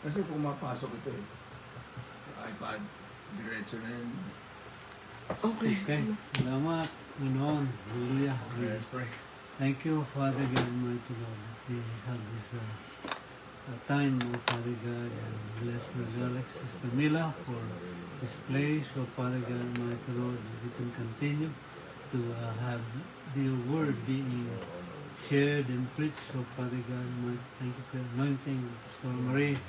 Kasi pumapasok ito eh. iPad, diretso na yun. Okay. Okay. Salamat, Panginoon. Hallelujah. Let's pray. Thank you, Father God, Almighty Lord. We have this time, oh Father God, and bless Brother Alex, Sister Mila for this place, oh Father God, Almighty Lord, that we can continue to have the word being shared and preached, oh Father God, Almighty. Thank you for anointing Pastor Marie,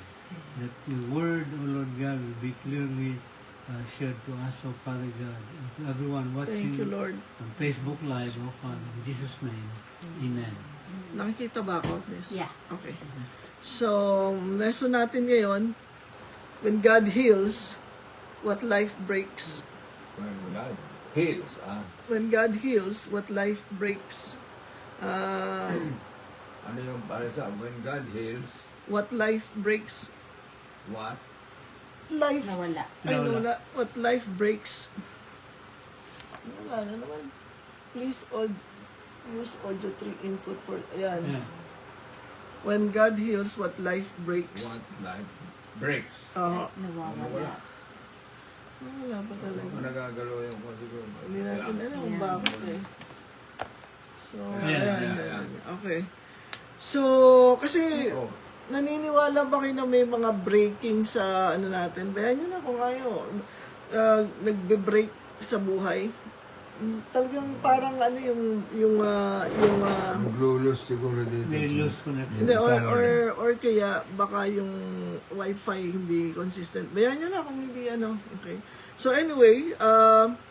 that your word, oh Lord God, will be clearly shared to us, oh Father God, and to everyone watching Thank you, Lord. on Facebook Live, oh Father, in Jesus' name, Amen. Nakikita ba ako, Miss? Yeah. Okay. So, lesson natin ngayon, when God heals, what life breaks. When God heals, When God heals, what life breaks. ano yung para sa when God heals, What life breaks. what? Life. Nawala. Ay, Nawala. wala. What life breaks. Wala na naman. Please use audio 3 input for, ayan. Yeah. When God heals, what life breaks. What life breaks. Ah, Nawawala. wala pa talaga. Kung nagagalaw yung kung siguro. Hindi natin alam kung bakit eh. So, Ayan, ayan. Okay. So, kasi, Oh, naniniwala ba kayo na may mga breaking sa ano natin? Bayan nyo na kung kayo. Nagbe-break sa buhay. Talagang parang ano maglulus siguro dito. May-lose connection. hindi, Sa or kaya baka yung wifi hindi consistent. Bayan nyo na kung hindi ano. Okay. So anyway,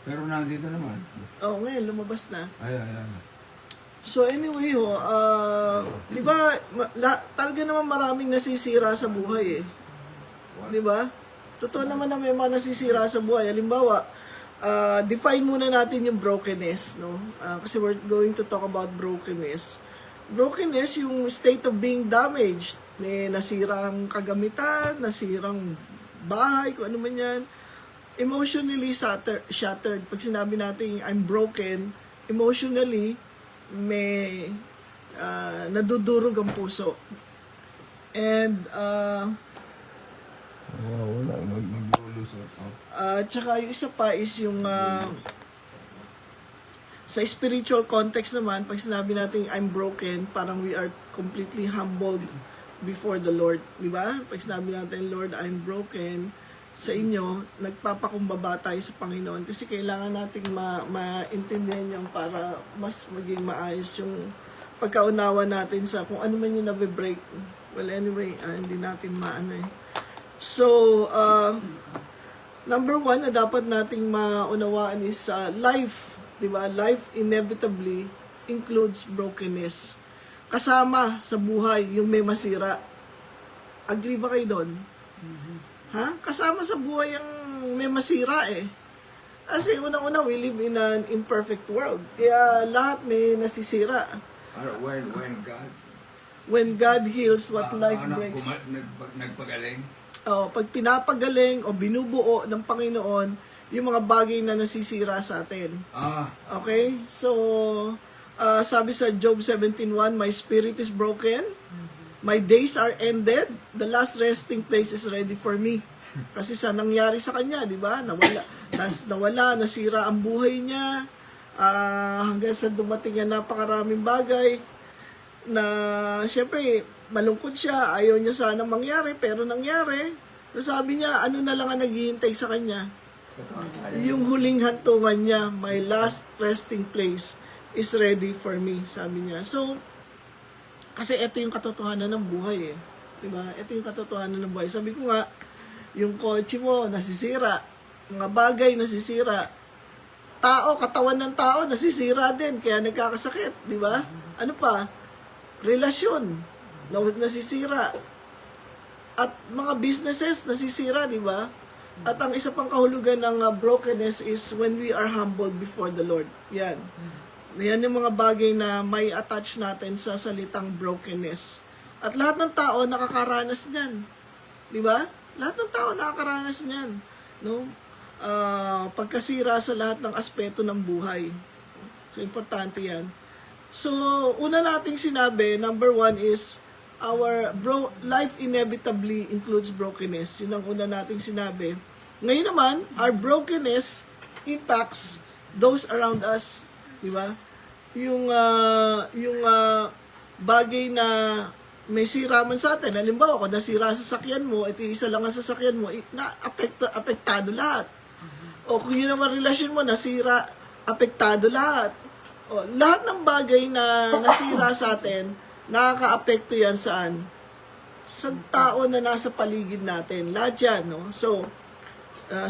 Pero nandito naman. ngayon lumabas na. Ayan. So anyway di ba, talaga naman maraming nasisira sa buhay eh. Di ba? Totoo naman na may mga nasisira sa buhay. Halimbawa, define muna natin yung brokenness, no? Kasi we're going to talk about brokenness. Brokenness, yung state of being damaged. May nasirang kagamitan, nasirang bahay, kung ano man yan. Emotionally shattered. Pag sinabi natin, I'm broken, emotionally, may nadudurog ang puso. And, Wala. Maglulus. tsaka yung isa pa is yung sa spiritual context naman, pag sinabi natin I'm broken, parang we are completely humbled before the Lord. Di ba? Pag sinabi natin, Lord, I'm broken sa inyo, nagpapakumbaba tayo sa Panginoon kasi kailangan nating maintindihan yung para mas maging maayos yung pagkaunawa natin sa kung ano man yung nabe-break. Well, anyway, hindi natin maano eh. So, number one na dapat nating maunawaan is life. Diba? Life inevitably includes brokenness. Kasama sa buhay yung may masira. Agree ba kayo doon? Ha? Kasama sa buhay ang may masira eh. Kasi unang-una, we live in an imperfect world. Kaya lahat may nasisira. When God heals, what life breaks. Nagpagaling. Pag pinapagaling o binubuo ng Panginoon, yung mga bagay na nasisira sa atin. Okay? So, sabi sa Job 17:1, my spirit is broken, my days are ended, the last resting place is ready for me. Kasi sa nangyari sa kanya, di ba? Nawala, nasira ang buhay niya, hanggang sa dumating ang napakaraming bagay, na siyempre, malungkot siya, ayaw niya sana mangyari, pero nangyari. So sabi niya, ano na lang ang naghihintay sa kanya? Yung huling hantungan niya, my last resting place is ready for me, sabi niya. So, kasi ito yung katotohanan ng buhay eh. Diba? Ito yung katotohanan ng buhay. Sabi ko nga, yung kotse mo nasisira, mga bagay nasisira, katawan ng tao nasisira din, kaya nagkakasakit, di ba? Ano pa? Relasyon nasisira. At mga businesses nasisira, di ba? At ang isa pang kahulugan ng brokenness is when we are humbled before the Lord. Yan. Yan yung mga bagay na may attach natin sa salitang brokenness. At lahat ng tao nakakaranas niyan. Di ba? Lahat ng tao nakakaranas niyan. No? Pagkasira sa lahat ng aspeto ng buhay. So, importante yan. So, una nating sinabi, number one is, life inevitably includes brokenness. Yun ang una nating sinabi. Ngayon naman, our brokenness impacts those around us, di ba? Yung bagay na may sira man sa atin. Halimbawa, kung nasira sa sasakyan mo, at isa lang ang sasakyan mo, apektado lahat. O kung yun naman relasyon mo, nasira, apektado lahat. O, lahat ng bagay na nasira sa atin, nakaka-apekto yan saan? Sa tao na nasa paligid natin. Lahat yan, no? So,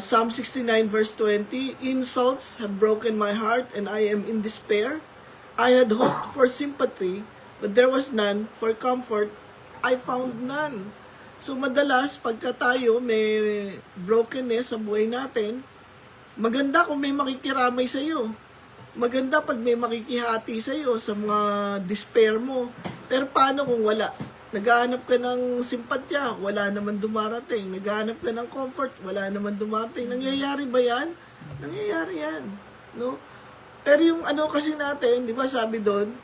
Psalm 69 verse 20, insults have broken my heart and I am in despair. I had hoped for sympathy, but there was none. For comfort, I found none. So, madalas, pagka tayo may brokenness sa buhay natin, maganda kung may makikiramay sa iyo. Maganda pag may makikihati sa iyo sa mga despair mo. Pero paano kung wala? Naghahanap ka ng simpatya, wala naman dumarating. Naghahanap ka ng comfort, wala naman dumarating. Nangyayari ba yan? Nangyayari yan. No? Pero yung ano kasi natin, di ba sabi doon,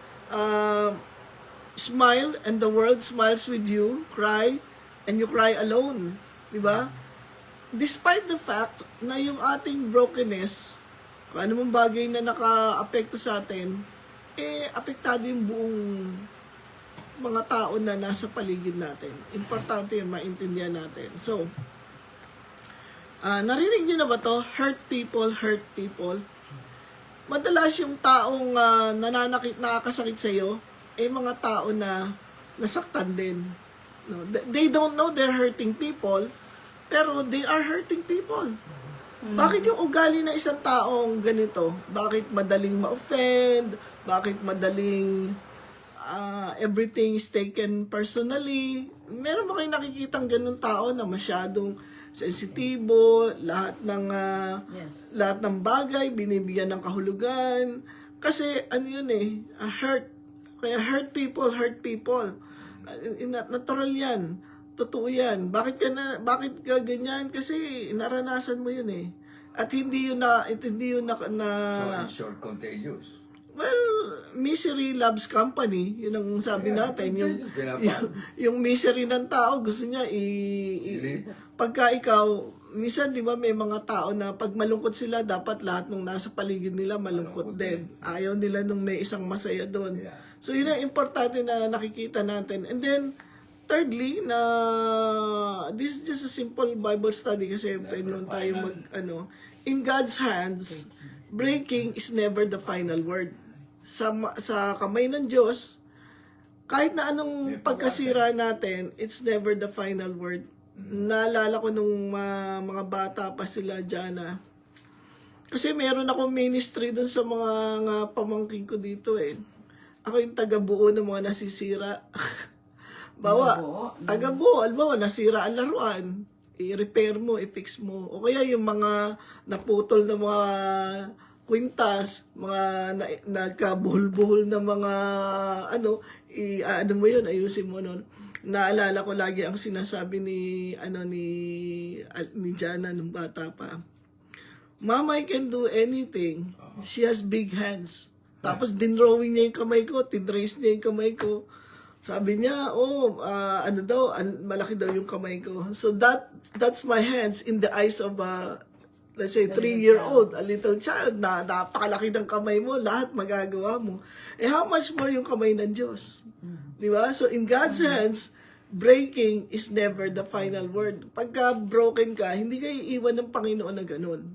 smile and the world smiles with you, cry and you cry alone. Di ba? Despite the fact na yung ating brokenness, kung ano mong bagay na naka-apekto sa atin, apektado yung buong mga tao na nasa paligid natin. Importante yung maintindihan natin. So, narinig niyo na ba to? Hurt people, hurt people. Madalas yung taong nakakasakit sa iyo, mga tao na nasaktan din. No? They don't know they're hurting people, pero they are hurting people. Bakit yung ugali ng isang taong ganito? Bakit madaling ma-offend? Bakit madaling everything is taken personally? Meron ba kayong nakikitang ganun tao na masyadong sensitibo, lahat ng bagay binibigyan ng kahulugan? Kasi ano yun hurt. Kaya hurt people. Natural yan. Totoo yan. Bakit ka ganyan? Kasi naranasan mo yun At hindi yun na So, it's short contagious. well, misery loves company. Yun ang sabi natin. Yung misery ng tao, gusto niya pagka ikaw, minsan di ba may mga tao na pag malungkot sila, dapat lahat ng nasa paligid nila malungkot din. Ayaw nila nung may isang masaya doon. Yeah. So yun ang importante na nakikita natin. And then, thirdly, na this is just a simple Bible study kasi pwede tayo in God's hands, breaking is never the final word. Sa kamay ng Diyos, kahit na anong pagkasira natin, it's never the final word. Naalala ko nung mga bata pa sila dyan kasi meron akong ministry dun sa mga pamangkin ko dito Ako yung taga-buo ng mga nasisira. Taga-buo, albawa, nasira ang laruan. I-repair mo, i-fix mo. O kaya yung mga naputol na mga kwintas, mga nagkabuhol-buhol na mga mo yun, ayusin mo nun. Naalala ko lagi ang sinasabi ni Jana nung bata pa. Mama, I can do anything. She has big hands. Tapos dinrawing niya yung kamay ko, tinrace niya yung kamay ko. Sabi niya, malaki daw yung kamay ko. So that's my hands in the eyes of let's say 3-year-old, a little child na napakalaki ng kamay mo, lahat magagawa mo. How much more yung kamay ng Diyos? Di ba? So in God's hands, breaking is never the final word. Pagka broken ka, hindi ka iiwan ng Panginoon na ganun.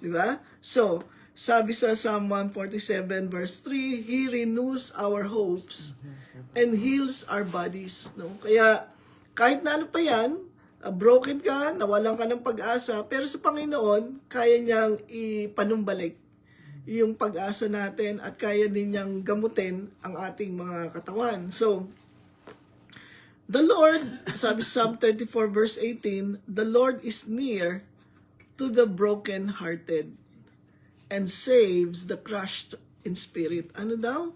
Di ba? So, sabi sa Psalm 147 verse 3, He renews our hopes and heals our bodies. No? Kaya, kahit na ano pa yan, broken ka, nawalan ka ng pag-asa, pero sa Panginoon, kaya niyang ipanumbalik yung pag-asa natin at kaya din niyang gamutin ang ating mga katawan. So, the Lord, sabi Psalm 34 verse 18, the Lord is near to the broken-hearted and saves the crushed in spirit. Ano daw?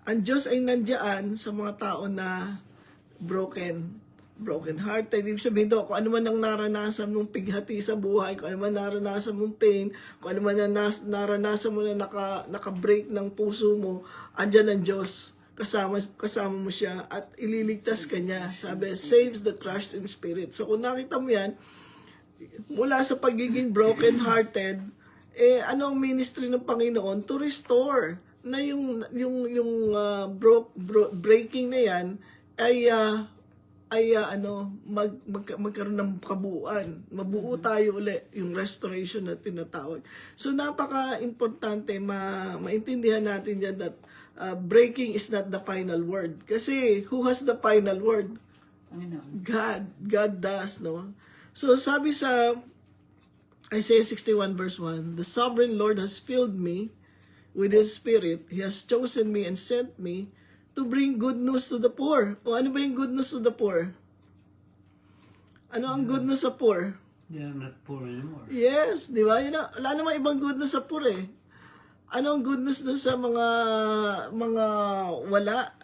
Ang Diyos ay nandiyan sa mga tao na broken-hearted. Ibig sabihin daw, kung ano man ang naranasan mong pighati sa buhay, kung ano man naranasan mong pain, kung ano man naranasan mo na naka-break ng puso mo, andyan ang Diyos. kasama mo siya at ililigtas ka niya. Sabi, saves the crushed in spirit. So kung nakita mo yan, mula sa pagiging broken-hearted, ano ang ministry ng Panginoon? To restore na yung breaking na yan ay magkaroon ng kabuuan. Mabuo tayo uli, yung restoration na tinatawag. So napaka-importante maintindihan natin dyan that breaking is not the final word. Kasi who has the final word? God. God does, no? So sabi sa Isaiah 61 verse 1, the sovereign Lord has filled me with His Spirit. He has chosen me and sent me to bring good news to the poor. O ano ba yung good news to the poor? Ano ang good news sa poor? They are not poor anymore. Yes, di ba? Wala namang ibang good news sa poor eh. Ano ang good news dun sa mga wala?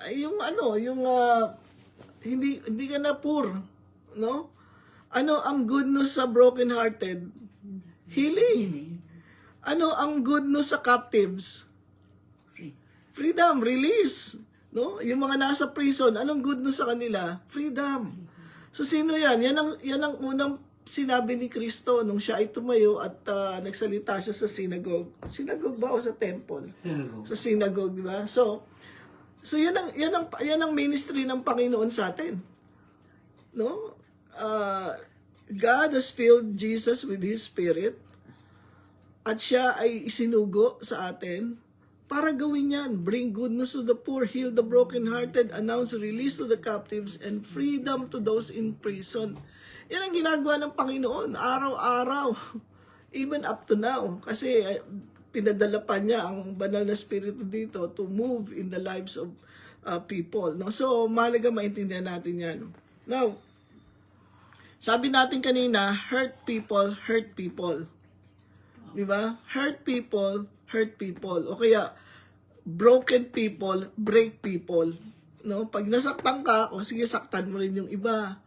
Hindi ka na poor, no? Ano ang good news sa broken-hearted? Healing. Ano ang good news sa captives? Freedom, release. No? Yung mga nasa prison, anong good news sa kanila? Freedom. So sino yan? Yan ang unang sinabi ni Kristo nung siya ay tumayo at nagsalita siya sa synagogue. Synagogue ba o sa temple? Synagogue. Sa synagogue, di ba? So yan ang ministry ng Panginoon sa atin. No? God has filled Jesus with His Spirit at siya ay isinugo sa atin para gawin yan. Bring good news to the poor, heal the brokenhearted, announce release to the captives, and freedom to those in prison. Yan ang ginagawa ng Panginoon, araw-araw, even up to now. Kasi pinadala pa niya ang banal na spirito dito to move in the lives of people. No? So, mahalaga maintindihan natin yan. Now, sabi natin kanina, hurt people. Di ba? Hurt people. O kaya, broken people, break people. No? Pag nasaktan ka, sige, saktan mo rin yung iba.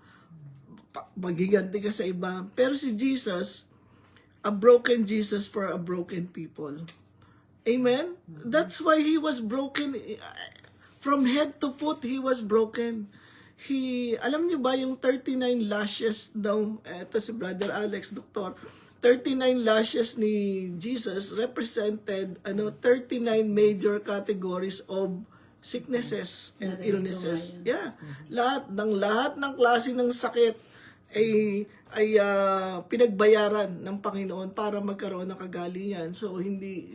Magiganti ka sa iba. Pero si Jesus, a broken Jesus for a broken people. Amen? That's why He was broken. From head to foot, He was broken. Alam niyo ba yung 39 lashes daw, eto si Brother Alex, Doktor, 39 lashes ni Jesus represented 39 major categories of sicknesses and illnesses. Yeah. Lahat ng klase ng sakit ay pinagbayaran ng Panginoon para magkaroon ng kagalingan. So hindi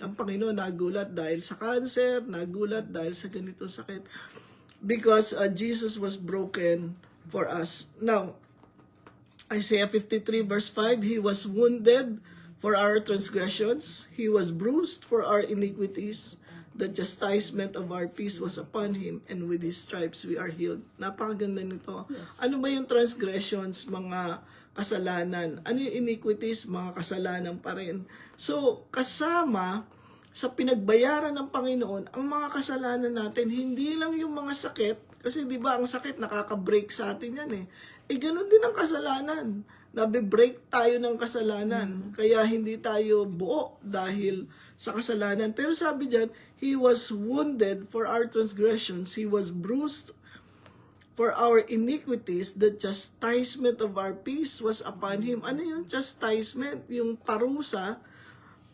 ang Panginoon nagulat dahil sa cancer, nagulat dahil sa ganitong sakit. Because Jesus was broken for us. Now, Isaiah 53 verse 5, He was wounded for our transgressions. He was bruised for our iniquities. The chastisement of our peace was upon Him, and with His stripes we are healed. Napakaganda nito. Yes. Ano ba yung transgressions? Mga kasalanan. Ano yung iniquities? Mga kasalanan pa rin. So, kasama sa pinagbayaran ng Panginoon, ang mga kasalanan natin, hindi lang yung mga sakit, kasi di ba ang sakit nakaka-break sa atin yan eh. Ganun din ang kasalanan. Nabe-break tayo ng kasalanan. Kaya hindi tayo buo dahil sa kasalanan. Pero sabi diyan, He was wounded for our transgressions. He was bruised for our iniquities. The chastisement of our peace was upon Him. Ano yung chastisement? Yung parusa,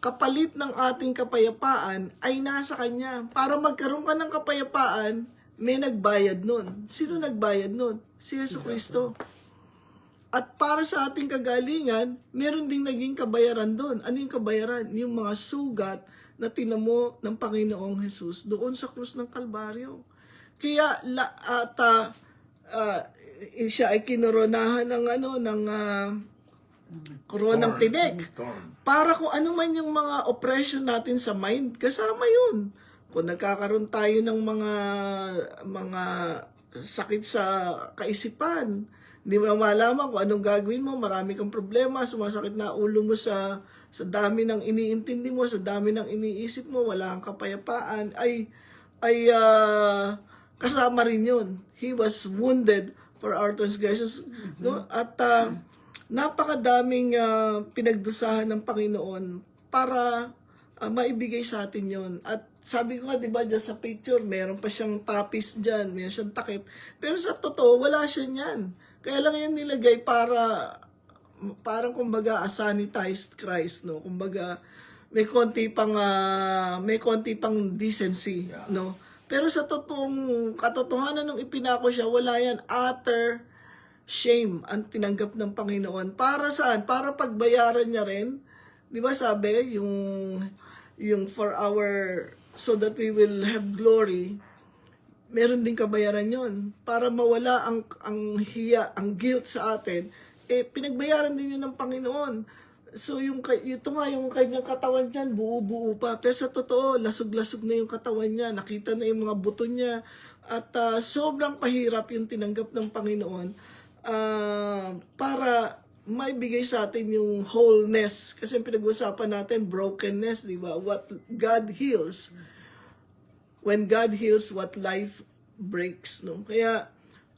kapalit ng ating kapayapaan ay nasa Kanya. Para magkaroon ka ng kapayapaan, may nagbayad nun. Sino nagbayad nun? Si Jesucristo. At para sa ating kagalingan, meron ding naging kabayaran doon. Ano yung kabayaran? Yung mga sugat na tinamo ng Panginoong Jesus doon sa krus ng Kalbaryo. Kaya siya ay kinoronahan ng koronang tinik. Para kung ano man yung mga oppression natin sa mind, kasama yun. Kung nagkakaroon tayo ng mga sakit sa kaisipan, hindi mo malaman kung anong gagawin mo, marami kang problema, sumasakit na ulo mo sa dami ng iniintindi mo, sa dami ng iniisip mo, wala kang kapayapaan, kasama rin yun. He was wounded for our transgressions. No? At napakadaming pinagdusahan ng Panginoon para maibigay sa atin yon. At sabi ko nga, di ba, dyan sa picture, meron pa siyang tapis dyan, meron siyang takip. Pero sa totoo, wala siya niyan. Kaya lang yan nilagay para, parang kumbaga, a sanitized Christ, no? Kumbaga, may konti pang decency, no? Pero sa totoong katotohanan nung ipinako siya, wala yan. Utter shame ang tinanggap ng Panginoon. Para saan? Para pagbayaran niya rin. Di ba sabi, yung for our, so that we will have glory, meron din kabayaran yon. Para mawala ang hiya, ang guilt sa atin, pinagbayaran din yun ng Panginoon. So, ito nga, yung kanyang katawan dyan, buo-buo pa. Pero sa totoo, lasog-lasog na yung katawan niya. Nakita na yung mga buto niya. At sobrang pahirap yung tinanggap ng Panginoon para maibigay sa atin yung wholeness. Kasi pinag-usapan natin, brokenness, di ba? What God heals. When God heals, what life breaks. No? Kaya,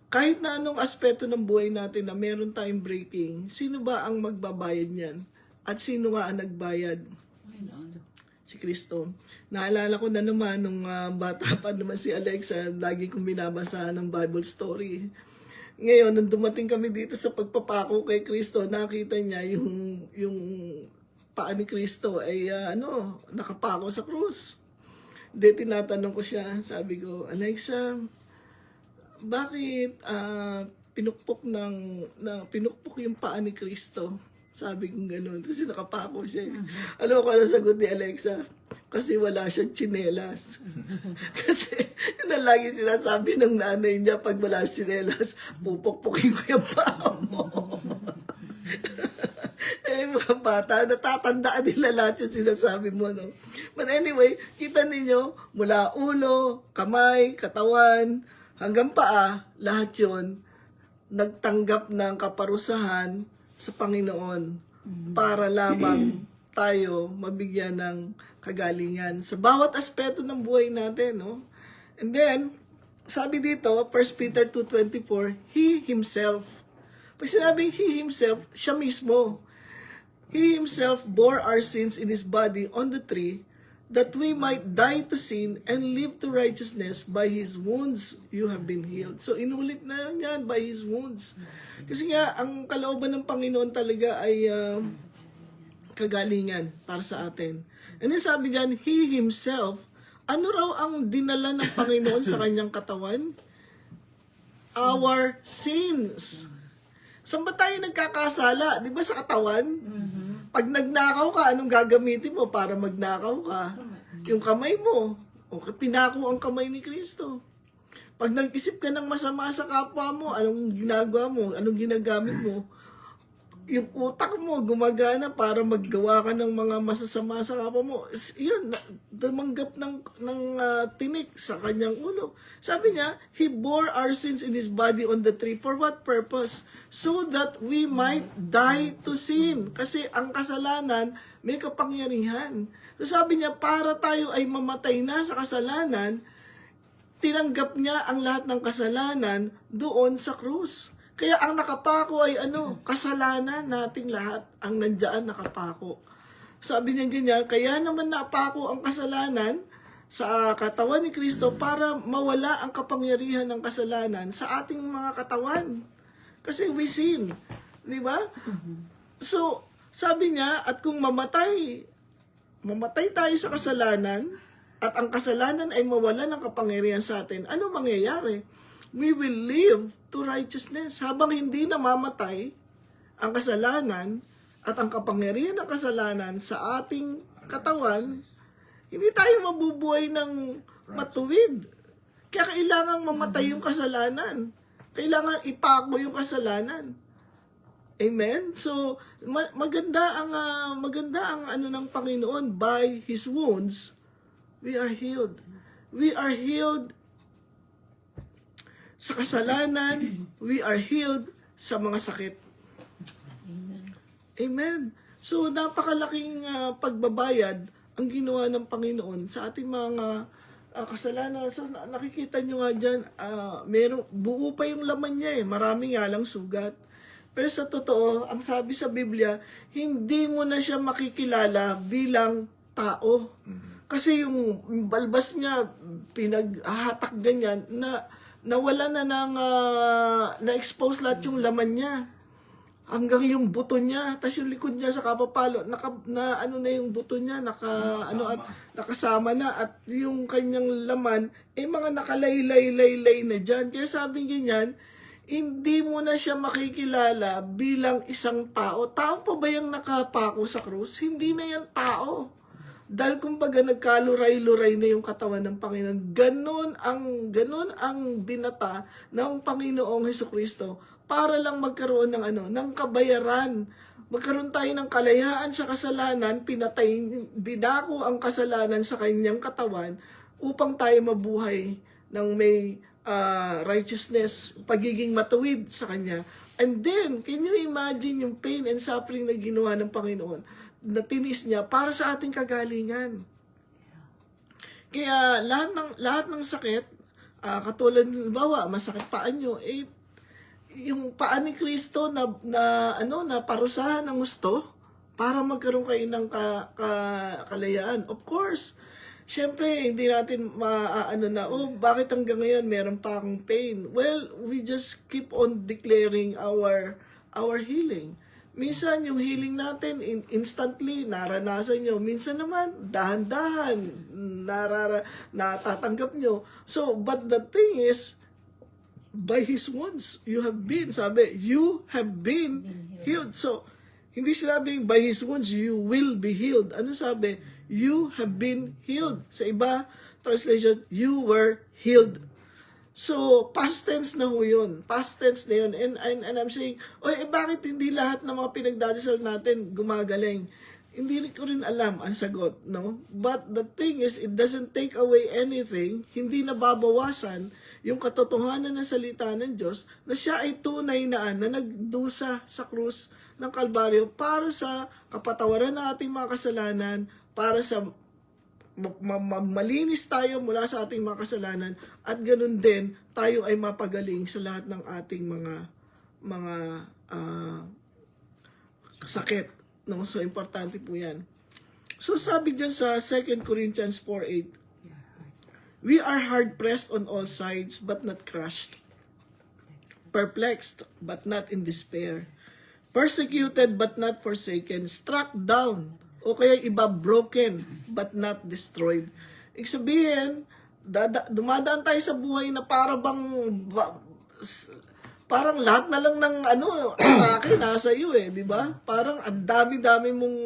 kahit na anong aspeto ng buhay natin na meron tayong breaking, sino ba ang magbabayad niyan? At sino nga ang nagbayad? Si Kristo. Naalala ko na naman nung bata pa naman si Alexa, lagi kong binabasa ng Bible story. Ngayon, nung dumating kami dito sa pagpapako kay Kristo, nakita niya yung paa ni Kristo ay nakapako sa krus. Di tinatanong ko siya, sabi ko, Alexa, bakit pinukpok yung paa ni Kristo? Sabi kong gano'n. Kasi nakapako siya. Alam mo kung ano sagot ni Alexa? Kasi wala siyang tsinelas. Kasi yun ang lagi sinasabi ng nanay niya, pag wala tsinelas, pupukpukin ko yung paa mo. Mga bata, natatandaan nila lahat yung sinasabi mo, no? But anyway, kita ninyo, mula ulo, kamay, katawan, hanggang paa, lahat yun, nagtanggap ng kaparusahan sa Panginoon para lamang tayo mabigyan ng kagalingan sa bawat aspeto ng buhay natin, no? And then, sabi dito, 1 Peter 2:24, He Himself. Pag sinabing He Himself, siya mismo. He Himself bore our sins in His body on the tree, that we might die to sin and live to righteousness. By His wounds, you have been healed. So, inulit na yan, by His wounds. Kasi nga, ang kalooban ng Panginoon talaga ay kagalingan para sa atin. And then sabi diyan, He Himself, ano raw ang dinala ng Panginoon sa kanyang katawan? Our sins. Saan ba tayo nagkakasala? Di ba sa katawan? Pag nagnakaw ka, anong gagamitin mo para magnakaw ka? Yung kamay mo. O, pinako ang kamay ni Kristo. Pag nag-isip ka ng masama sa kapwa mo, anong ginagawa mo? Anong ginagamit mo? Yung utak mo gumagana para maggawa ka ng mga masasama sa kapwa mo. Yun, dumanggap ng tinik sa kanyang ulo. Sabi niya, He bore our sins in His body on the tree. For what purpose? So that we might die to sin. Kasi ang kasalanan, may kapangyarihan. So sabi niya, para tayo ay mamatay na sa kasalanan, tinanggap niya ang lahat ng kasalanan doon sa krus. Kaya ang nakapako ay kasalanan nating lahat ang nandiyan nakapako. Sabi niya ganyan, kaya naman napako ang kasalanan sa katawan ni Kristo para mawala ang kapangyarihan ng kasalanan sa ating mga katawan. Kasi we sin. Di ba? So, sabi niya, at kung mamatay tayo sa kasalanan, at ang kasalanan ay mawala ng kapangyarihan sa atin, ano mangyayari? We will live to righteousness. Habang hindi namamatay ang kasalanan at ang kapangyarihan ng kasalanan sa ating katawan, hindi tayo mabubuhay ng matuwid. Kaya kailangan mamatay yung kasalanan. Kailangan ipako yung kasalanan. Amen? So, maganda ang ng Panginoon. By His wounds, we are healed. We are healed sa kasalanan. We are healed sa mga sakit. Amen. So, napakalaking pagbabayad ang ginawa ng Panginoon sa ating mga kasalanan. So, nakikita nyo nga dyan, buo pa yung laman niya Marami nga lang sugat. Pero sa totoo, ang sabi sa Biblia, hindi mo na siya makikilala bilang tao. Kasi yung balbas niya, pinaghahatak ganyan, na nawala na ng, na-expose lahat yung laman niya. Hanggang yung buto niya, tas yung likod niya sa kapapalo, ano na yung buto niya, nakasama na, at yung kanyang laman, mga nakalaylay-laylay na dyan. Kaya sabi ganyan, hindi mo na siya makikilala bilang isang tao. Tao pa ba yung nakapako sa krus? Hindi na yan tao. Dahil kumbaga nagkaluray-luray na yung katawan ng Panginoon. Ganon ang binata ng Panginoong Hesukristo para lang magkaroon ng kabayaran. Magkaroon tayo ng kalayaan sa kasalanan, binako ang kasalanan sa kanyang katawan upang tayo mabuhay ng may righteousness, pagiging matuwid sa kanya. And then, can you imagine yung pain and suffering na ginawa ng Panginoon na tinis niya para sa ating kagalingan? Kaya lahat ng sakit, katulad bawa masakit paan nyo, yung paa ni Kristo na parusahan ng gusto para magkaroon kayo ng kalayaan. Of course, syempre, hindi natin bakit hanggang ngayon meron pa akong pain? Well, we just keep on declaring our healing. Minsan, yung healing natin, instantly, naranasan nyo. Minsan naman, dahan-dahan, natatanggap nyo. So, but the thing is, by His wounds, you have been healed. So, hindi sinabing by His wounds, you will be healed. Ano sabi? You have been healed. Sa iba, translation, you were healed. So, past tense na ho yun. Past tense na yun. And I'm saying, bakit hindi lahat ng mga pinagdadasal natin gumagaling? Hindi ko rin alam ang sagot, no? But the thing is, it doesn't take away anything. Hindi nababawasan yung katotohanan ng salita ng Diyos na siya ay tunay na nagdusa sa krus ng Kalbaryo para sa kapatawaran ng ating mga kasalanan, para sa malinis tayo mula sa ating mga kasalanan, at ganun din tayo ay mapagaling sa lahat ng ating mga sakit. No? So, importante po yan. So, sabi dyan sa 2 Corinthians 4:8, we are hard-pressed on all sides, but not crushed. Perplexed, but not in despair. Persecuted, but not forsaken. Struck down, o kaya iba broken, but not destroyed. Ibig sabihin, dumadaan tayo sa buhay na parang lahat na lang ng atake nasa iyo di ba? Parang ang dami-dami mong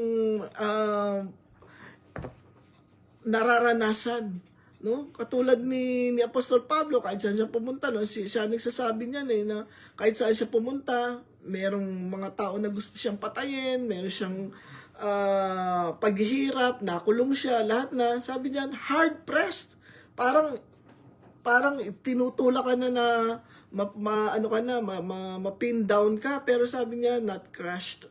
nararanasan. No? Katulad ni Apostol Pablo, kahit saan siya pumunta, no? Siya nagsasabi niyan na kahit saan siya pumunta, merong mga tao na gusto siyang patayin, meron siyang paghihirap, nakulong siya, lahat na. Sabi niyan, hard-pressed. Parang tinutulak ka na ma-pin down ka, pero sabi niya, not crushed.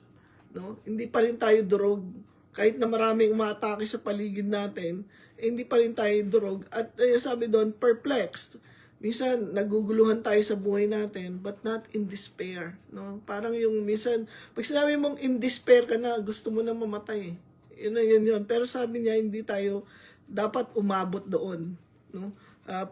No? Hindi pa rin tayo durog. Kahit na maraming umatake sa paligid natin, hindi pa rin tayo durog. At sabi doon, perplexed. Minsan, naguguluhan tayo sa buhay natin, but not in despair. No? Parang yung minsan, pag sinabi mong in despair ka na, gusto mo na mamatay. Yun. Pero sabi niya, hindi tayo dapat umabot doon. No?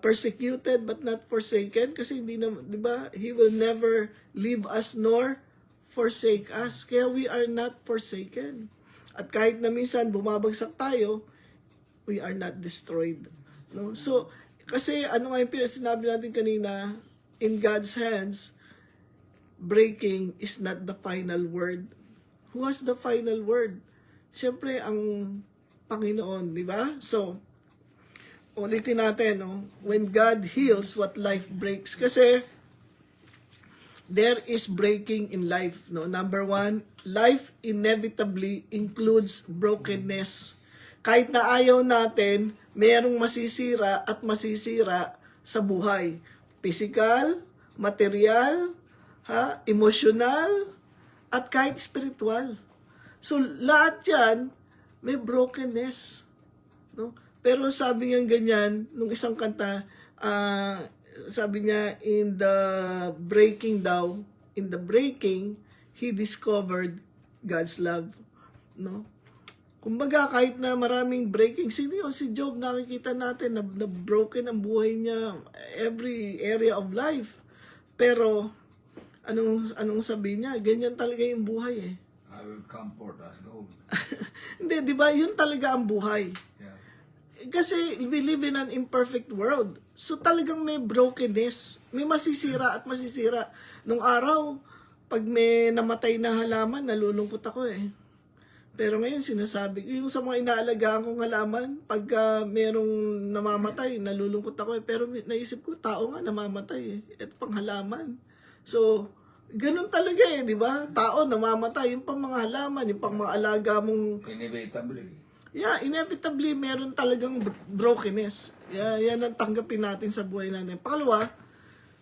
Persecuted but not forsaken, kasi hindi na, di ba? He will never leave us nor forsake us. Kaya we are not forsaken. At kahit na minsan bumabagsak tayo, we are not destroyed. No? So, kasi nga yung sinabi natin kanina, in God's hands, breaking is not the final word. Who has the final word? Siyempre, ang Panginoon, di ba? So, ulitin natin, no? When God heals, what life breaks. Kasi, there is breaking in life. No? Number one, life inevitably includes brokenness. Kahit na ayaw natin, mayroong masisira at masisira sa buhay. Physical, material, emotional, at kahit spiritual. So, lahat yan, may brokenness. No? Pero sabi niya ganyan, nung isang kanta, sabi niya, in the breaking, he discovered God's love. No? Kumbaga, kahit na maraming breaking, sino yun? Si Job, nakikita natin na broken ang buhay niya, every area of life. Pero, anong sabi niya? Ganyan talaga yung buhay eh. I will comfort as gold. Hindi, di ba? Yun talaga ang buhay. Yeah. Kasi we live in an imperfect world. So talagang may brokenness. May masisira at masisira. Nung araw, pag may namatay na halaman, nalulungkot ako eh. Pero ngayon sinasabi, yung sa mga inaalagaan kong halaman, pagka merong namamatay, nalulungkot ako eh. Pero naisip ko, tao nga namamatay eh. Ito pang halaman. So, ganun talaga eh, di ba? Tao namamatay, yung pang mga halaman, yung pang mga alaga mong... Inevitably. Yeah, inevitably, meron talagang brokenness. Yan ang tanggapin natin sa buhay natin. Pangalawa,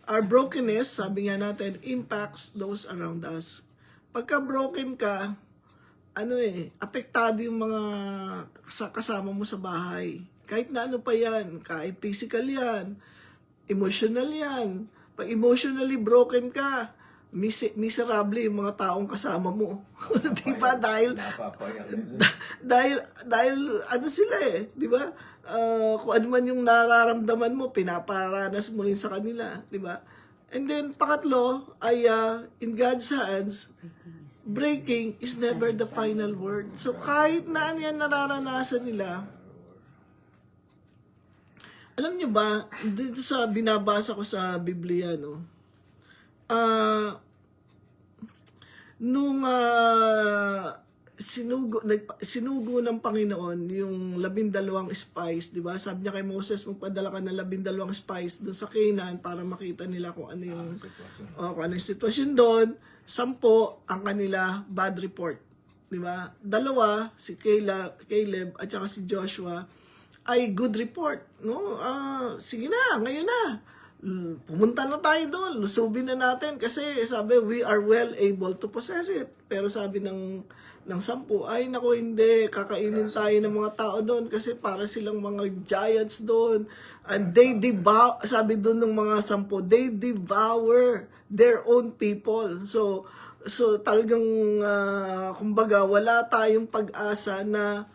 our brokenness, sabi nga natin, impacts those around us. Pagka broken ka, apektado yung mga kasama mo sa bahay. Kahit na ano pa yan, kahit physical yan, emotional yan. Pag emotionally broken ka, miserable yung mga taong kasama mo. Di ba? Dahil sila eh. Di ba? Kung ano man yung nararamdaman mo, pinaparanas mo rin sa kanila. Di ba? And then, pakatlo, ay in God's hands, breaking is never the final word. So, kahit na ano yan nararanasan nila, alam nyo ba, dito sa binabasa ko sa Biblia, no? Nung sinugo ng Panginoon yung 12 spies, di ba? Sabi niya kay Moses, magpadala ka ng 12 spies doon sa Canaan para makita nila kung ano yung kung ano yung sitwasyon doon. 10 ang kanila bad report, di ba? 2 si Caleb at saka si Joshua ay good report, no? Sige na, ngayon na. Pumunta na tayo doon, lusubin na natin kasi sabi we are well able to possess it. Pero sabi ng 10, ay nako hindi, kakainin tayo ng mga tao doon kasi para silang mga giants doon. And they devour, sabi doon ng mga 10, they devour their own people. So talagang kumbaga wala tayong pag-asa na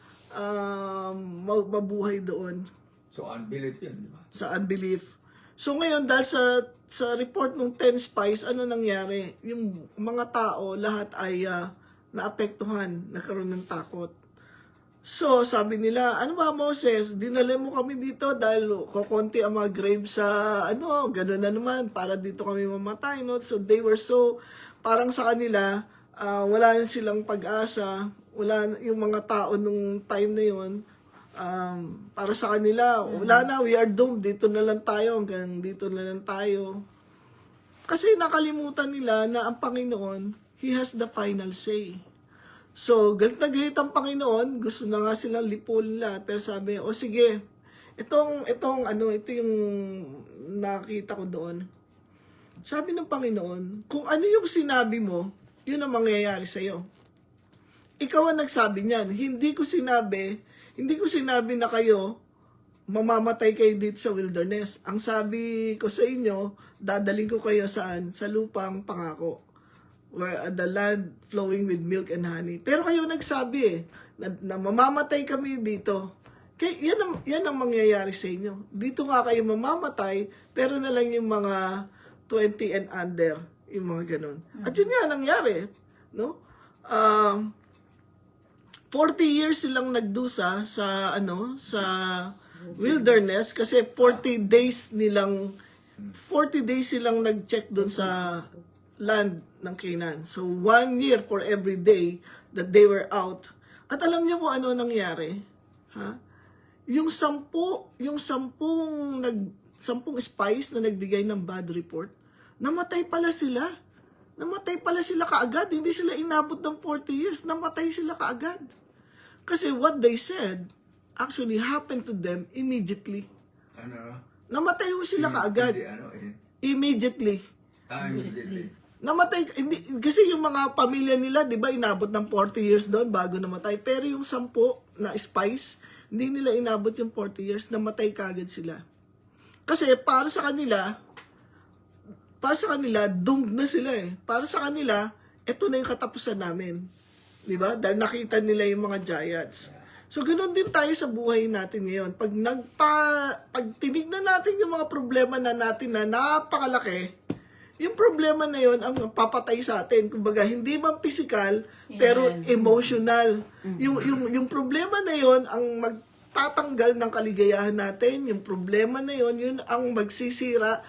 mabuhay doon. So unbelief yun, di ba? Sa unbelief. So ngayon, dahil sa report ng 10 spies, ano nangyari? Yung mga tao, lahat ay naapektuhan, nagkaroon ng takot. So, sabi nila, ano ba Moses, dinala mo kami dito dahil kukunti ang mga graves sa, gano'n na naman, para dito kami mamatay, no? So, they were so, parang sa kanila, wala na silang pag-asa, wala yung mga tao nung time na yun, para sa kanila, wala na, we are doomed, dito na lang tayo, hanggang dito na lang tayo. Kasi nakalimutan nila na ang Panginoon, He has the final say. So, galit na galit ang Panginoon, gusto na nga silang lipulin nila, pero sabi, sige, ito yung nakita ko doon. Sabi ng Panginoon, kung ano yung sinabi mo, yun ang mangyayari sa'yo. Ikaw ang nagsabi niyan, hindi ko sinabi na kayo, mamamatay kayo dito sa wilderness. Ang sabi ko sa inyo, dadaling ko kayo saan? Sa lupang pangako. Where the land flowing with milk and honey. Pero kayo nagsabi na mamamatay kami dito. Kaya yan ang mangyayari sa inyo. Dito nga kayo mamamatay, pero na lang yung mga 20 and under. Yung mga ganun. At yun nga nangyari. No? 40 years silang nagdusa sa wilderness kasi 40 days silang nag-check doon sa land ng Canaan. So 1 year for every day that they were out. At alam niyo kung ano nangyari? Yung 10 spies na nagbigay ng bad report, namatay pala sila. Namatay pala sila kaagad. Hindi sila inabot ng 40 years. Namatay sila kaagad. Kasi what they said actually happened to them immediately. Namatay ho sila kaagad. Immediately. Immediately. Namatay, kasi yung mga pamilya nila, di ba, inabot ng 40 years doon bago namatay. Pero yung 10 na spies, hindi nila inabot yung 40 years, namatay kaagad sila. Kasi para sa kanila, doomed na sila eh. Para sa kanila, eto na yung katapusan namin. Di ba? Dahil nakita nila yung mga giants. So, ganoon din tayo sa buhay natin ngayon. Pag tinignan natin yung mga problema na natin na napakalaki, yung problema na yon ang papatay sa atin. Kumbaga, hindi man physical, pero emotional. Yung problema na yon ang magtatanggal ng kaligayahan natin. Yung problema na yon yun ang magsisira,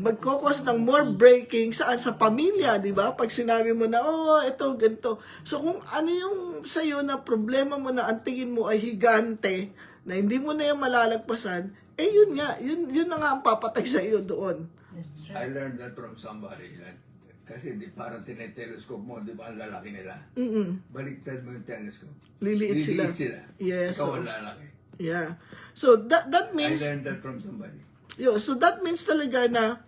magkokos ng more breaking saan sa pamilya, di ba? Pag sinabi mo na, oh, ito, ganito. So, kung ano yung sa'yo na problema mo na ang tingin mo ay higante, na hindi mo na yung malalagpasan, yun nga, yun na nga ang papatay sa iyo doon. I learned that from somebody. Kasi di parang tinetelescope mo, di ba ang lalaki nila? Baliktad mo yung telescope. Liliit sila. Yes. Ikaw ang lalaki. Yeah. So that means I learned that from somebody. so that means talaga na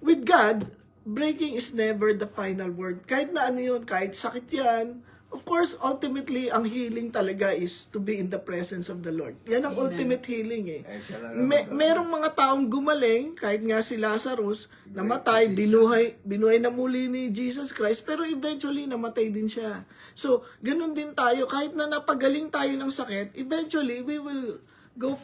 with God, breaking is never the final word. Kahit na ano yun, kahit sakit yan, of course, ultimately, ang healing talaga is to be in the presence of the Lord. Yan ang ultimate healing eh. Siya lang naman Merong mga taong gumaling, kahit nga si Lazarus, namatay, binuhay na muli ni Jesus Christ, pero eventually namatay din siya. So, ganun din tayo, kahit na napagaling tayo ng sakit, eventually, we will go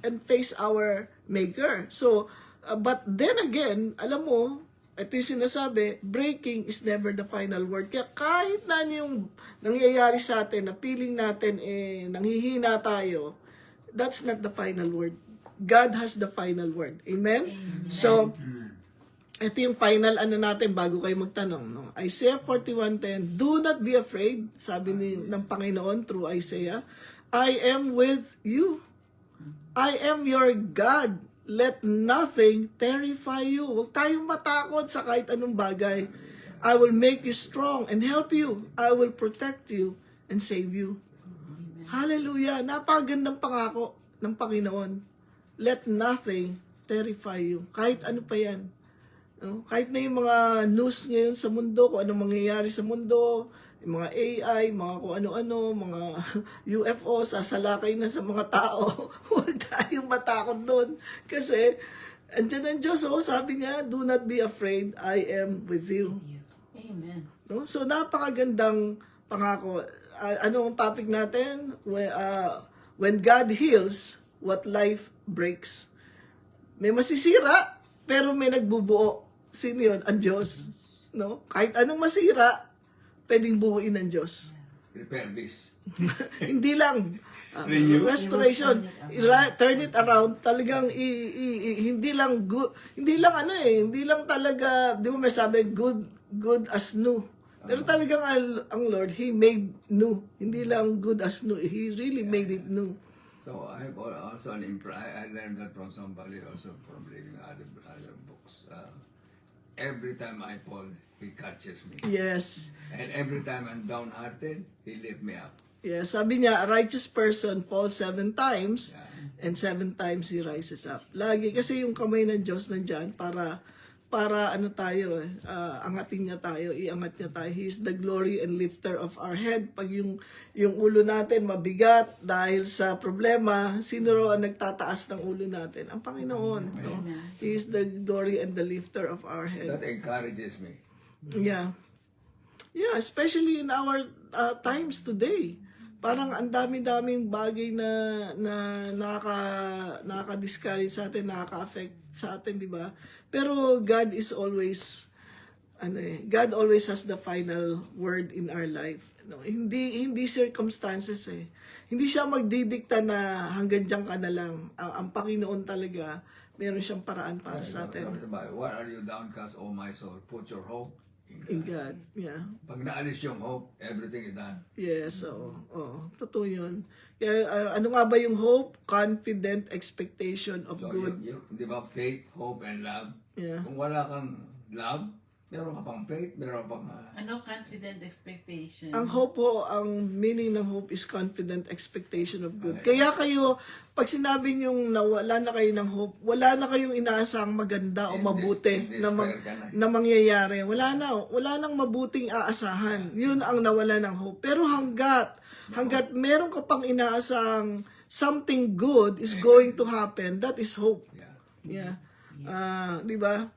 and face our Maker. So, but then again, alam mo, ito yung sinasabi, breaking is never the final word. Kaya kahit na ano yung nangyayari sa atin, na feeling natin, nanghihina tayo, that's not the final word. God has the final word. Amen? So, ito yung final natin bago kayo magtanong. No? Isaiah 41:10, do not be afraid, sabi ng Panginoon through Isaiah, I am with you. I am your God. Let nothing terrify you. Huwag tayong matakot sa kahit anong bagay. I will make you strong and help you. I will protect you and save you. Hallelujah. Napakagandang pangako ng Panginoon. Let nothing terrify you. Kahit ano pa yan. No? Kahit na yung mga news ngayon sa mundo, kung anong mangyayari sa mundo, yung mga AI, mga kung ano-ano, mga UFO, sasalakay na sa mga tao. Huwag tayong matakot doon. Kasi, andyan ang Diyos, sabi niya, do not be afraid, I am with you. Amen. No? So, napakagandang pangako. Ano ang topic natin? When God heals, what life breaks. May masisira, pero may nagbubuo. Sino yun? Ang Diyos. No? Kahit anong masira, pwedeng buuin ng Diyos. Repair this. Hindi lang. Restoration. Turn it around. Talagang hindi lang good. Hindi lang talaga, di ba may sabi, good as new. Pero talagang ang Lord, He made new. Hindi lang good as new. He really made it new. So I have also I learned that from somebody also from reading other books. Every time I fall, He catches me. Yes. And every time I'm downhearted, He lift me up. Yeah, sabi niya, a righteous person falls 7 times and 7 times he rises up. Lagi kasi yung kamay ng Diyos nandyan para ano tayo, angatin niya tayo, iangat niya tayo. He is the glory and lifter of our head. Pag yung ulo natin mabigat dahil sa problema, sino raw ang nagtataas ng ulo natin? Ang Panginoon. No? He is the glory and the lifter of our head. That encourages me. Yeah. Yeah, especially in our times today. Parang ang dami-daming bagay na nakaka-discourage sa atin, nakaka-affect sa atin, di ba? Pero God is always God always has the final word in our life. No, hindi circumstances eh. Hindi siya magdidikta na hanggang diyan ka na lang. Ang Panginoon talaga, meron siyang paraan para sa atin. Why are you downcast, O my soul? Put your hope In God. Yeah. Pag naalis yung hope, everything is done. Yes, totoo yun. Kaya, ano nga ba yung hope? Confident expectation of So, good. di ba, faith, hope, and love? Yeah. Kung wala kang love, meron ka pang faith, meron ka pang... Ano confident expectation? Ang hope po, ang meaning ng hope is confident expectation of good. Kaya kayo, pag sinabi niyong nawala na kayo ng hope, wala na kayong inaasang maganda o mabuti na mangyayari. Wala nang mabuting aasahan. Yun ang nawala ng hope. Pero hanggat meron ka pang inaasang something good is going to happen, that is hope. Yeah. Di ba?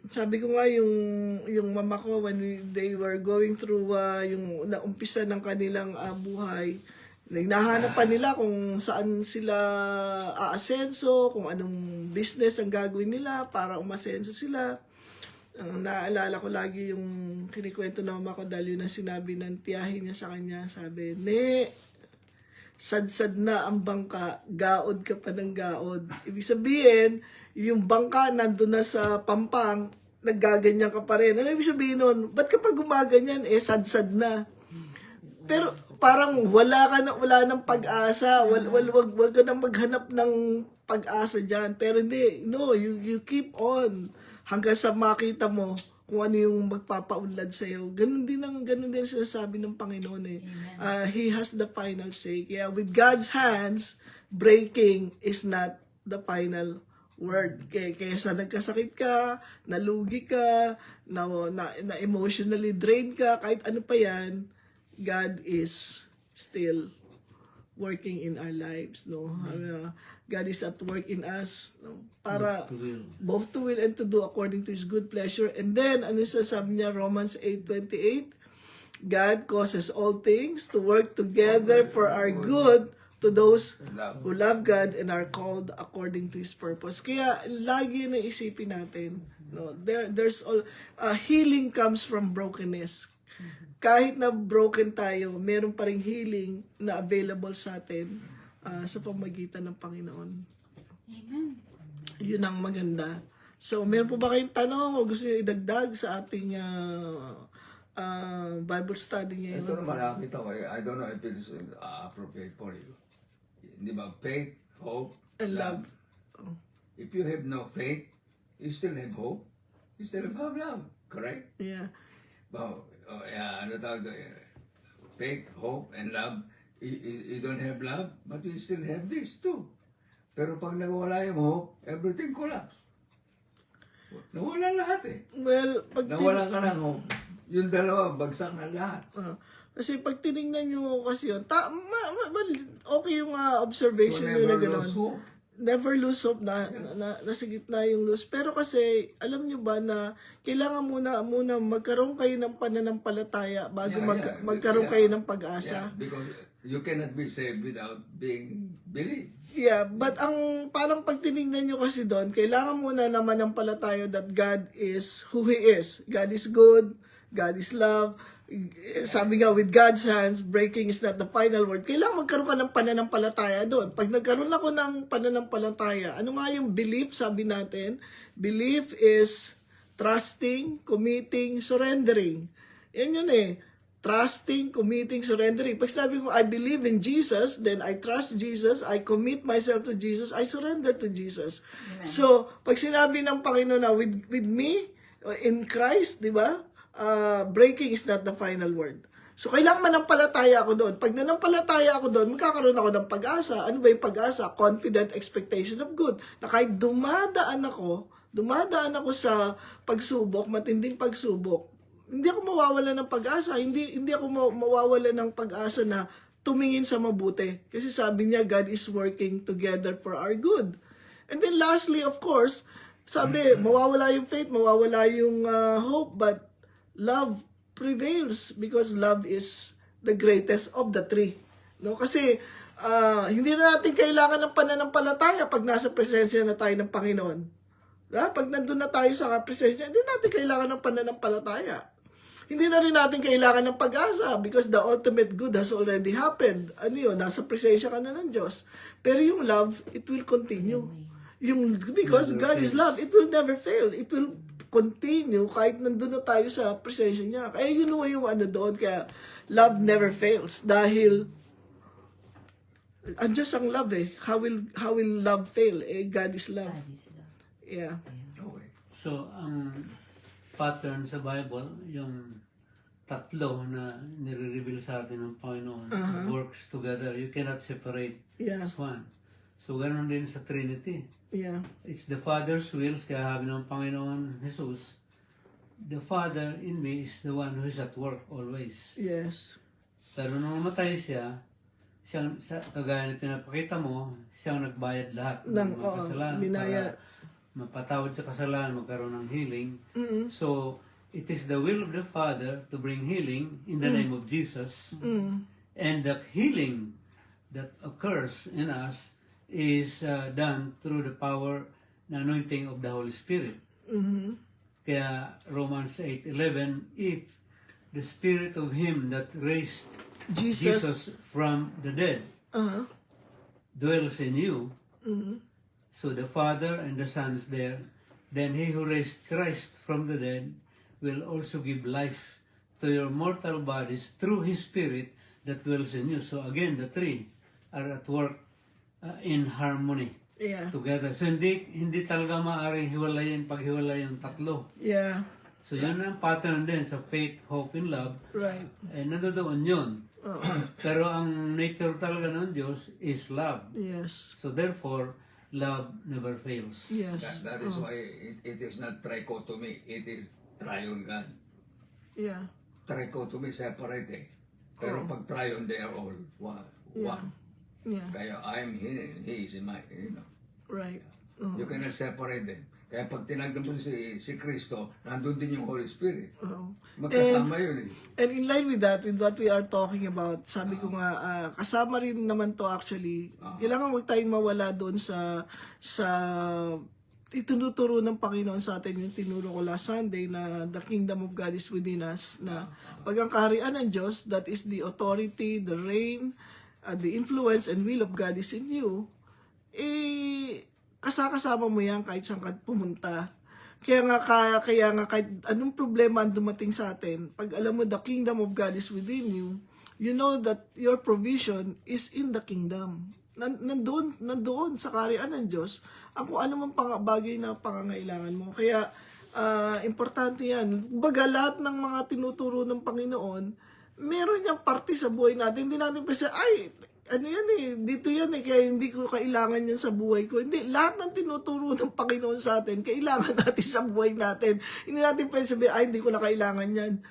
Sabi ko nga yung mama ko when they were going through yung naumpisa ng kanilang buhay, Hinahanap pa nila kung saan sila aasenso, kung anong business ang gagawin nila para umasenso sila. Ang naalala ko lagi yung kinikwento ng mama ko dahil yun ang sinabi ng tiyahin niya sa kanya. Sabi, "Ne, sad-sad na ang bangka, gaod ka pa ng gaod." Ibig sabihin, yung bangka nandun na sa pampang, naggaganyan ka pa rin. Ano ibig sabihin nun? Ba't kapag gumaganyan, sad-sad na? Pero parang wala nang pag-asa, wag ka nang maghanap ng pag-asa diyan. Pero hindi, no, you keep on hanggang sa makita mo kung ano yung magpapaunlad sa iyo. Ganun din sinasabi ng Panginoon eh. He has the final say. Kaya with God's hands, breaking is not the final word. Kaya sa nagkasakit ka, nalugi ka, na emotionally drained ka, kahit ano pa yan, God is still working in our lives, no? God is at work in us, no? Para both to will and to do according to His good pleasure. And then, ano sasabi niya, Romans 8:28, God causes all things to work together for our good to those who love God and are called according to His purpose. Kaya lagi na isipin natin, no? There's all healing comes from brokenness. Kahit na broken tayo, meron pa ring healing na available sa atin sa pamagitan ng Panginoon. Amen. Yun ang maganda. So, meron po ba kayong tanong o gusto niyo idagdag sa ating Bible study ngayon? Ito naman nakita ko, I don't know if it is appropriate for you. Di ba? Faith, hope, And love. If you have no faith, you still have hope. You still have love. Correct? Yeah. Wow. Ano tawag doon? Faith, hope, and love. You don't have love, but you still have this too. Pero pag nawala yung hope, everything collapse. Nawala lahat eh. Well, Nawala ka ng hope. Yung dalawa, bagsak na lahat. kasi pag tinignan nyo kasi yun, okay yung observation nyo na gano'n. hope. Never lose hope na nasa gitna yung lose. Pero kasi, alam nyo ba na kailangan muna magkaroon kayo ng pananampalataya bago magkaroon kayo ng pag-asa. Yeah, because you cannot be saved without being believed. Yeah, but ang parang pag tinignan nyo kasi doon, kailangan muna naman ng palataya that God is who He is. God is good, God is love. Sabi nga, with God's hands, breaking is not the final word. Kailangan magkaroon ka ng pananampalataya doon. Pag nagkaroon ako ng pananampalataya, ano nga yung belief, sabi natin? Belief is trusting, committing, surrendering. Yan yun eh. Trusting, committing, surrendering. Pag sabi ko, I believe in Jesus, then I trust Jesus, I commit myself to Jesus, I surrender to Jesus. Amen. So, pag sinabi ng Panginoon na with me, in Christ, di ba? Breaking is not the final word. So, kailangan manampalataya ako doon. Pag nanampalataya ako doon, magkakaroon ako ng pag-asa. Ano ba yung pag-asa? Confident expectation of good. Na kahit dumadaan ako sa pagsubok, matinding pagsubok, hindi ako mawawala ng pag-asa. Hindi ako mawawala ng pag-asa na tumingin sa mabuti. Kasi sabi niya, God is working together for our good. And then lastly, of course, sabi, mawawala yung faith, mawawala yung hope, but love prevails because love is the greatest of the three. No? Kasi hindi na natin kailangan ng pananampalataya pag nasa presensya na tayo ng Panginoon. Pag nandun na tayo sa presensya, hindi natin kailangan ng pananampalataya. Hindi na rin natin kailangan ng pag-asa because the ultimate good has already happened. Ano yun? Nasa presensya ka na ng Diyos. Pero yung love, it will continue. Because God is love, it will never fail. It will continue kahit nandun na tayo sa presensya niya. Kaya yun yung ano doon, kaya love never fails. Dahil ang Diyos ang love eh. How will love fail? God is love. Yeah. Okay. So, ang pattern sa Bible, yung tatlo na nire-reveal sa atin ng Panginoon, works together. You cannot separate. Yeah. It's one. So, ganun din sa Trinity. Yeah. It's the Father's will, kaya sabi ng Panginoon Jesus, the Father in me is the one who is at work always. Yes. Pero nung namatay siya, kagaya na pinapakita mo, siyang nagbayad lahat ng mga kasalanan para mapatawad sa kasalanan, magkaroon ng healing. So, it is the will of the Father to bring healing in the name of Jesus. And the healing that occurs in us is done through the power and anointing of the Holy Spirit. Kaya Romans 8:11, if the Spirit of Him that raised Jesus from the dead dwells in you, so the Father and the Son is there, then He who raised Christ from the dead will also give life to your mortal bodies through His Spirit that dwells in you. So again, the three are at work in harmony Yeah. together. So hindi talaga maaaring hiwalayin paghiwalay yung tatlo. Yeah. So yan ang pattern din sa faith, hope, and love. Right. Eh, nandoon yun. Oo. Pero ang nature talaga ng Diyos is love. Yes. So therefore, love never fails. Yes. That is why it is not trichotomy, it is triune God. Yeah. Trichotomy separate eh. Pero pag triune, they are all one. Yeah. Yeah. Kaya I am He and He is in my, Right. Oh. You cannot separate them. Kaya pag tinagdan mo si Kristo, nandun din yung Holy Spirit. Oh. Magkasama yun eh. And in line with that, with what we are talking about, sabi ko nga, kasama rin naman to actually, kailangan huwag tayong mawala doon sa itinuturo ng Panginoon sa atin yung tinuro ko last Sunday na the kingdom of God is within us, na pag ang kaharian ng Diyos, that is the authority, the reign, the influence and will of God is in you, kasama mo yan kahit saan ka pumunta. Kaya nga kahit anong problema ang dumating sa atin, pag alam mo the kingdom of God is within you, you know that your provision is in the kingdom. Nandoon sa kaharian ng Diyos, ang kung ano mang bagay na pangangailangan mo. Kaya, importante yan. Baga lahat ng mga tinuturo ng Panginoon, meron niyang parte sa buhay natin. Hindi natin pa siya, ano yan dito yan kaya hindi ko kailangan yan sa buhay ko. Hindi, lahat ng tinuturo ng Panginoon sa atin, kailangan natin sa buhay natin. Hindi natin pwede sabihin, hindi ko na kailangan yan.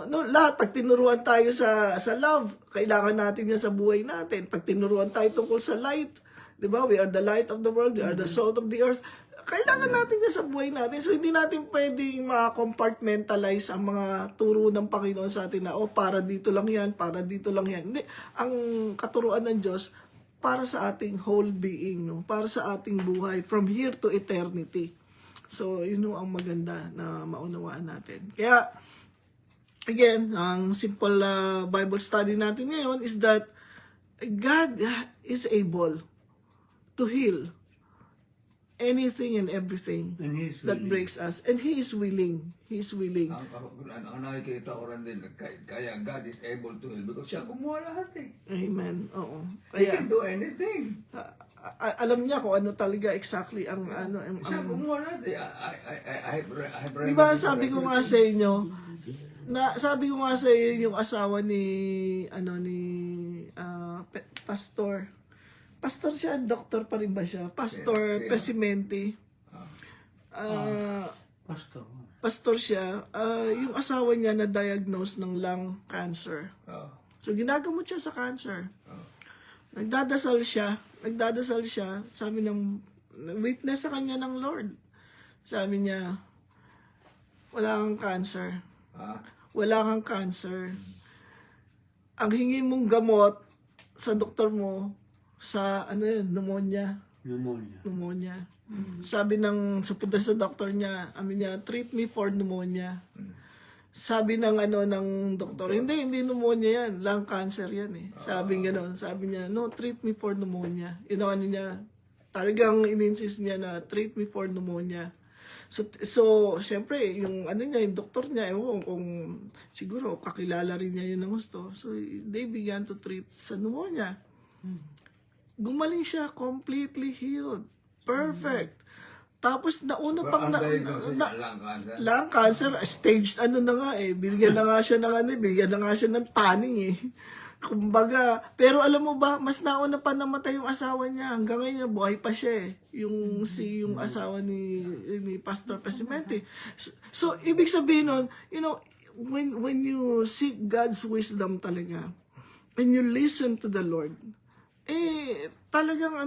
No, lahat, pag tinuruan tayo sa love, kailangan natin yan sa buhay natin. Pag tinuruan tayo tungkol sa light, di ba? We are the light of the world, we are the salt of the earth. Kailangan natin yan sa buhay natin. So, hindi natin pwedeng ma-compartmentalize ang mga turo ng Panginoon sa atin na, para dito lang yan, para dito lang yan. Hindi. Ang katuruan ng Diyos, para sa ating whole being, no? Para sa ating buhay, from here to eternity. So, yun ang maganda na maunawaan natin. Kaya, again, ang simple Bible study natin ngayon is that God is able to heal anything and everything And He's that willing. breaks us. And He is willing. He is willing. Ang nakikita ko rin din, kaya God is able to heal because siya gumawa lahat eh. Amen. Oo. He Kaya, can do anything. alam niya kung ano talaga exactly ang Siya gumawa lahat eh. I have Di ba sabi ko nga sa inyo, sabi ko nga sa inyo yung asawa ni Pastor. Pastor siya, doktor pa rin ba siya? Pastor Pesimenti. Pastor. Pastor siya. Yung asawa niya na-diagnose ng lung cancer. So, ginagamot siya sa cancer. Nagdadasal siya. Sabi ng witness sa kanya ng Lord. Sabi niya, wala kang cancer. Wala kang cancer. Ang hingi mong gamot sa doktor mo, sa pneumonia. Sabi punta sa doktor niya, treat me for pneumonia. Sabi ng doktor, hindi pneumonia yan, lung cancer yan eh. Sabi niya, no, treat me for pneumonia. Talagang in-insist niya na treat me for pneumonia. So syempre, yung yung doktor niya, kung siguro kakilala rin niya yun ng gusto. So they began to treat sa pneumonia. Gumaling siya, completely healed. Perfect. Tapos nauna pang lung cancer, stage na nga eh. Bigyan na nga siya ng tanning eh. Kumbaga, pero alam mo ba, mas nauna pa namatay yung asawa niya. Hanggang ngayon, buhay pa siya eh. Yung asawa ni Pastor Pesimenti. So, ibig sabihin nun, when you seek God's wisdom talaga, and you listen to the Lord, talagang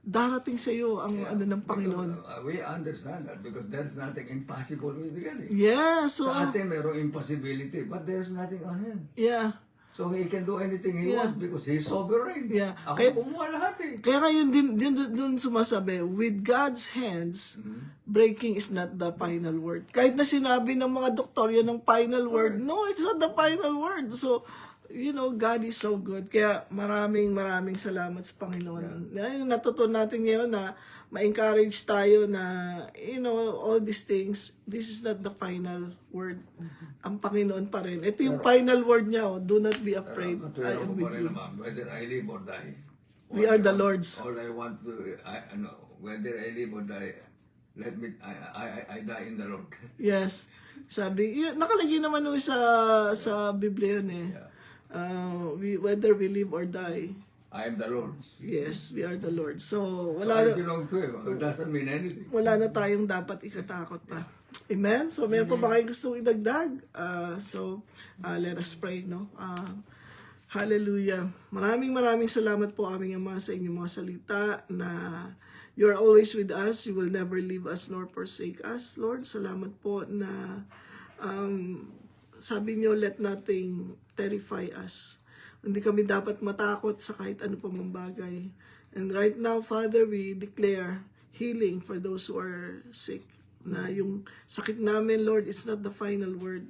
darating sa iyo ang ng Panginoon. We understand that because there's nothing impossible with God. Yeah, so sa atin mayroong impossibility, but there's nothing on Him. yeah. So he can do anything he Yeah. wants because he's sovereign. Yeah. Ako Kaya- kumuha lahat eh. Kaya ngayon din sumasabi, with God's hands, breaking is not the final word. Kahit na sinabi ng mga doktor yan ng final word, no, it's not the final word. So, God is so good. Kaya maraming salamat sa Panginoon. Yeah. Natutunan natin ngayon na ma-encourage tayo na, all these things, this is not the final word. Ang Panginoon pa rin. Ito yung final word niya, do not be afraid. I am with you. Whether I live or die. We are the Lord's. All I want to, whether I live or die, let me, I die in the Lord. Yes. Sabi, nakalagay naman nung sa Biblia yun eh. Whether we live or die, I am the Lord's. yes, we are the Lord. So, So wala I belong to Him. It doesn't mean anything. wala na tayong dapat ikatakot pa. Amen? So, meron pa ba kayong gustong idagdag? Let us pray, no? Hallelujah. Maraming salamat po aming Ama sa inyong mga salita na you are always with us. You will never leave us nor forsake us, Lord. Salamat po na sabi niyo, let nothing terrify us. Hindi kami dapat matakot sa kahit ano pa mang bagay. And right now, Father, we declare healing for those who are sick. Na yung sakit namin, Lord, it's not the final word.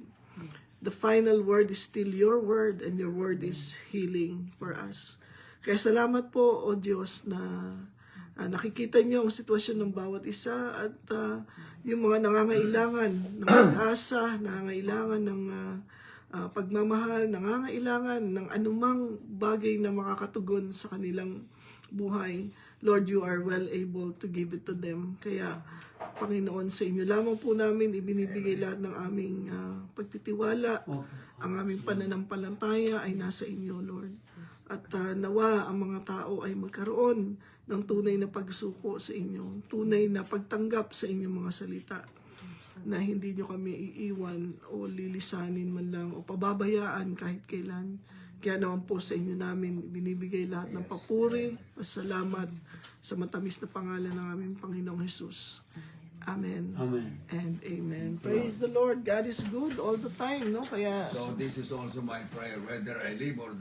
The final word is still your word, and your word is healing for us. Kaya salamat po, O Diyos, na nakikita niyo ang sitwasyon ng bawat isa at yung mga nangangailangan ng pag-asa, nangangailangan ng pagmamahal, nangangailangan ng anumang bagay na makakatugon sa kanilang buhay. Lord, you are well able to give it to them. Kaya, Panginoon, sa inyo lamang po namin ibinibigay lahat ng aming pagtitiwala. Ang aming pananampalataya ay nasa inyo, Lord. At nawa ang mga tao ay magkaroon ng tunay na pagsuko sa inyo, tunay na pagtanggap sa inyong mga salita, na hindi nyo kami iiwan o lilisanin man lang o pababayaan kahit kailan. Kaya naman po sa inyo namin binibigay lahat ng papuri, pasalamat sa matamis na pangalan ng aming Panginoong Jesus. Amen. Amen. And amen. Praise the Lord. God is good all the time, no? Kaya So this is also my prayer, whether I live or